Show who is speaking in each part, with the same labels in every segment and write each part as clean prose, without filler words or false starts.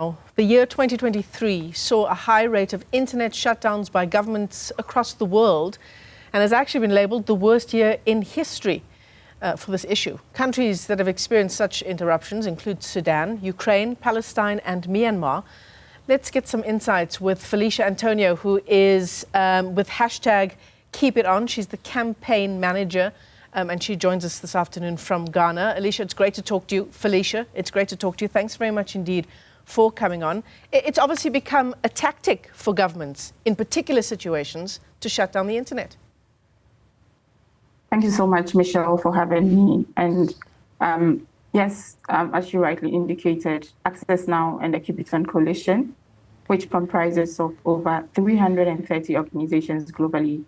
Speaker 1: The year 2023 saw a high rate of internet shutdowns by governments across the world and has actually been labelled the worst year in history for this issue. Countries that have experienced such interruptions include Sudan, Ukraine, Palestine and Myanmar. Let's get some insights with Felicia Anthonio, who is with hashtag Keep It On. She's the campaign manager and she joins us this afternoon from Ghana. Alicia, it's great to talk to you. Felicia, it's great to talk to you. Thanks very much indeed for coming on. It's obviously become a tactic for governments in particular situations to shut down the internet.
Speaker 2: Thank you so much, Michelle, for having me. And yes, as you rightly indicated, Access Now and the Keep It On Coalition, which comprises of over 330 organizations globally.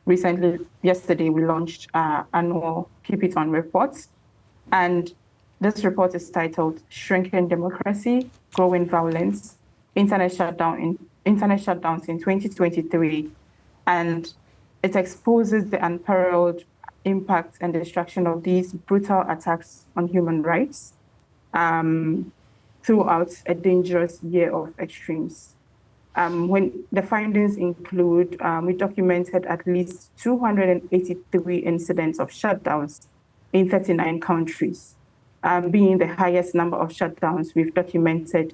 Speaker 2: Recently, yesterday, we launched our annual Keep It On reports. And this report is titled Shrinking Democracy, Growing Violence, Internet Shutdowns in 2023. And it exposes the unparalleled impact and destruction of these brutal attacks on human rights throughout a dangerous year of extremes. When the findings include, we documented at least 283 incidents of shutdowns in 39 countries, being the highest number of shutdowns we've documented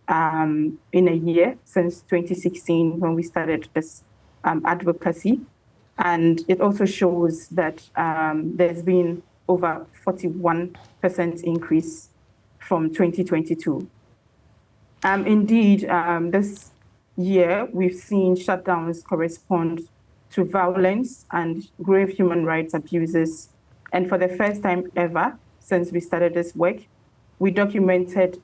Speaker 2: in a year since 2016 when we started this advocacy. And it also shows that there's been over 41% increase from 2022. Indeed, this year, we've seen shutdowns correspond to violence and grave human rights abuses. And for the first time ever since we started this work, we documented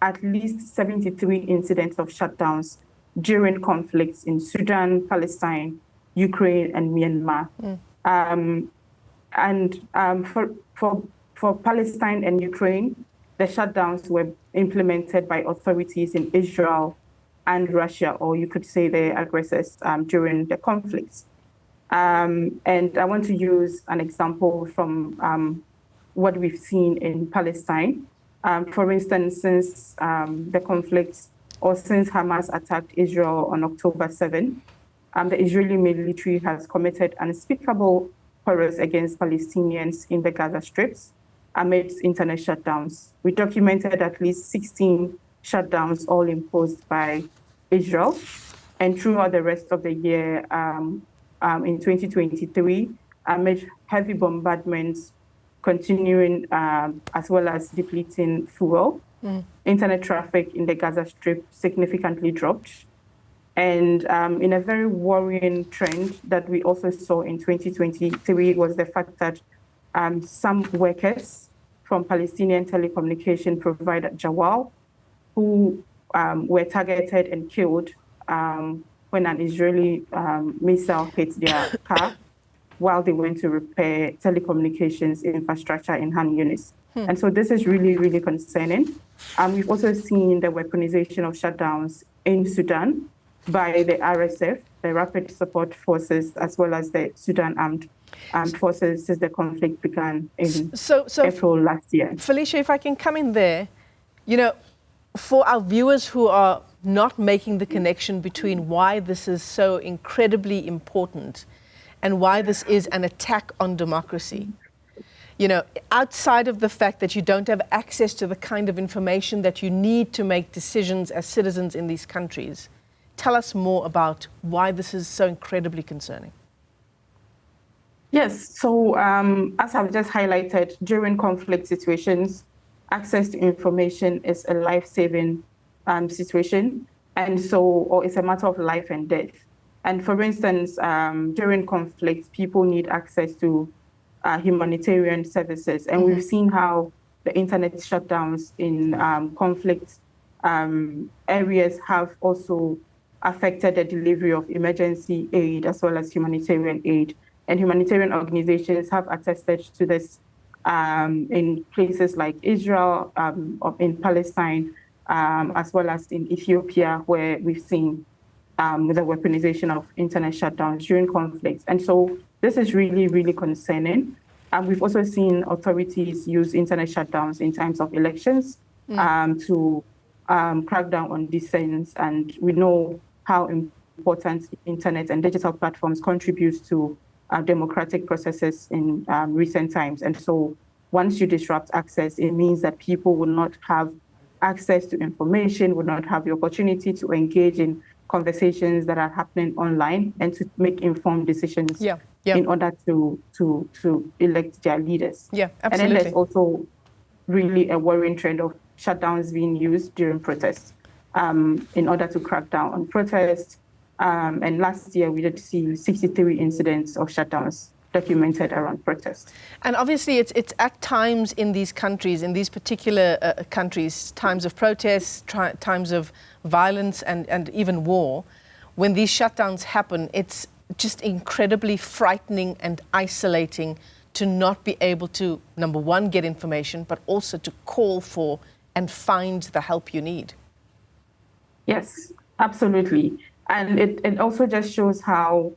Speaker 2: at least 73 incidents of shutdowns during conflicts in Sudan, Palestine, Ukraine, and Myanmar. For Palestine and Ukraine, the shutdowns were implemented by authorities in Israel and Russia, or you could say the aggressors during the conflicts. And I want to use an example from what we've seen in Palestine. For instance, since the conflicts or since Hamas attacked Israel on October 7, the Israeli military has committed unspeakable horrors against Palestinians in the Gaza strips amidst internet shutdowns. We documented at least 16 shutdowns, all imposed by Israel. And throughout the rest of the year, in 2023, amid heavy bombardments continuing, as well as depleting fuel, internet traffic in the Gaza Strip significantly dropped. And in a very worrying trend that we also saw in 2023 was the fact that some workers from Palestinian telecommunication provider Jawal, who were targeted and killed when an Israeli missile hit their car while they went to repair telecommunications infrastructure in Han Yunis. And so this is really, really concerning. We've also seen the weaponization of shutdowns in Sudan by the RSF, the Rapid Support Forces, as well as the Sudan Armed Forces since the conflict began in April last year.
Speaker 1: Felicia, if I can come in there, you know, for our viewers who are not making the connection between why this is so incredibly important and why this is an attack on democracy, you know, outside of the fact that you don't have access to the kind of information that you need to make decisions as citizens in these countries, tell us more about why this is so incredibly concerning.
Speaker 2: Yes, so as I've just highlighted, during conflict situations, access to information is a life-saving situation, and so, or it's a matter of life and death. And for instance, during conflicts, people need access to humanitarian services, and we've seen how the internet shutdowns in conflict areas have also affected the delivery of emergency aid as well as humanitarian aid. And humanitarian organizations have attested to this in places like Israel, in Palestine, as well as in Ethiopia, where we've seen the weaponization of internet shutdowns during conflicts. And so this is really, really concerning. And we've also seen authorities use internet shutdowns in times of elections to crack down on dissent, and we know how important internet and digital platforms contribute to democratic processes in recent times. And so once you disrupt access, it means that people will not have access to information, will not have the opportunity to engage in conversations that are happening online and to make informed decisions in order to elect their leaders.
Speaker 1: Yeah, absolutely.
Speaker 2: And then there's also really a worrying trend of shutdowns being used during protests in order to crack down on protests. And last year, we did see 63 incidents of shutdowns documented around protests.
Speaker 1: And obviously, it's at times in these countries, in these particular countries, times of protests, times of violence and even war, when these shutdowns happen, it's just incredibly frightening and isolating to not be able to, number one, get information, but also to call for and find the help you need.
Speaker 2: Yes, absolutely. And it also just shows how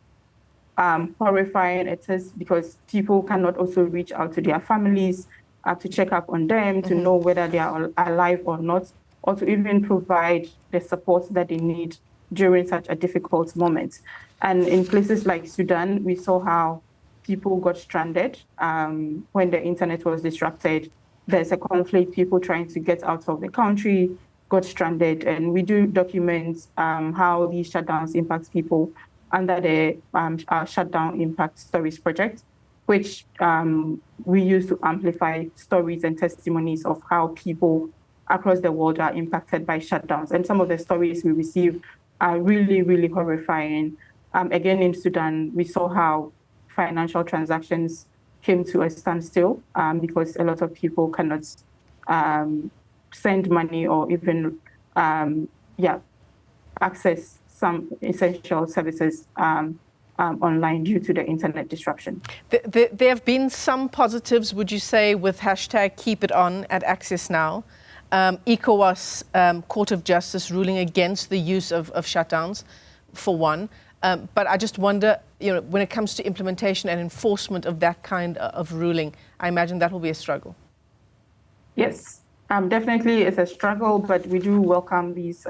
Speaker 2: horrifying it is, because people cannot also reach out to their families to check up on them, to know whether they are alive or not, or to even provide the support that they need during such a difficult moment. And in places like Sudan, we saw how people got stranded when the internet was disrupted. There's a conflict, people trying to get out of the country got stranded. And we do document how these shutdowns impact people under the Shutdown Impact Stories project, which we use to amplify stories and testimonies of how people across the world are impacted by shutdowns. And some of the stories we receive are really, really horrifying. Again, in Sudan, we saw how financial transactions came to a standstill because a lot of people cannot send money or even access some essential services online due to the internet disruption.
Speaker 1: There have been some positives, would you say, with hashtag Keep It On at Access Now. ECOWAS Court of Justice ruling against the use of shutdowns, for one. But I just wonder, when it comes to implementation and enforcement of that kind of ruling, I imagine that will be a struggle.
Speaker 2: Yes, definitely it's a struggle, but we do welcome these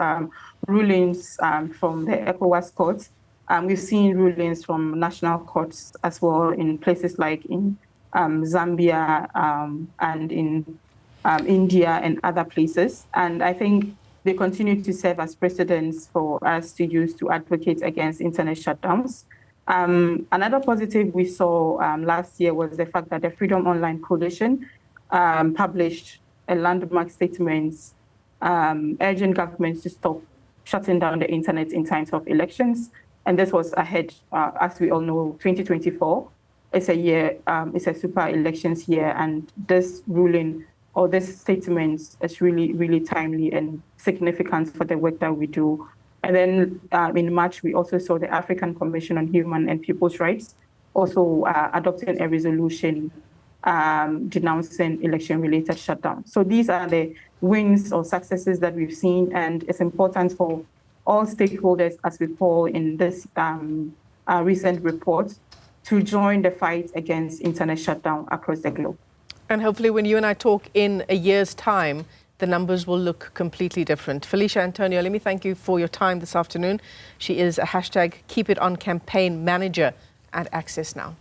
Speaker 2: rulings from the ECOWAS courts. We've seen rulings from national courts as well in places like in Zambia and in India and other places. And I think they continue to serve as precedents for us to use to advocate against internet shutdowns. Another positive we saw last year was the fact that the Freedom Online Coalition published a landmark statement urging governments to stop shutting down the internet in times of elections. And this was ahead, as we all know, 2024 is a year, it's a super elections year, and this ruling or this statement is really, really timely and significant for the work that we do. And then in March, we also saw the African Commission on Human and People's Rights also adopting a resolution denouncing election-related shutdown. So these are the wins or successes that we've seen, and it's important for all stakeholders, as we call in this recent report, to join the fight against internet shutdown across the globe.
Speaker 1: And hopefully when you and I talk in a year's time, the numbers will look completely different. Felicia Anthonio, let me thank you for your time this afternoon. She is a hashtag Keep It On campaign manager at Access Now.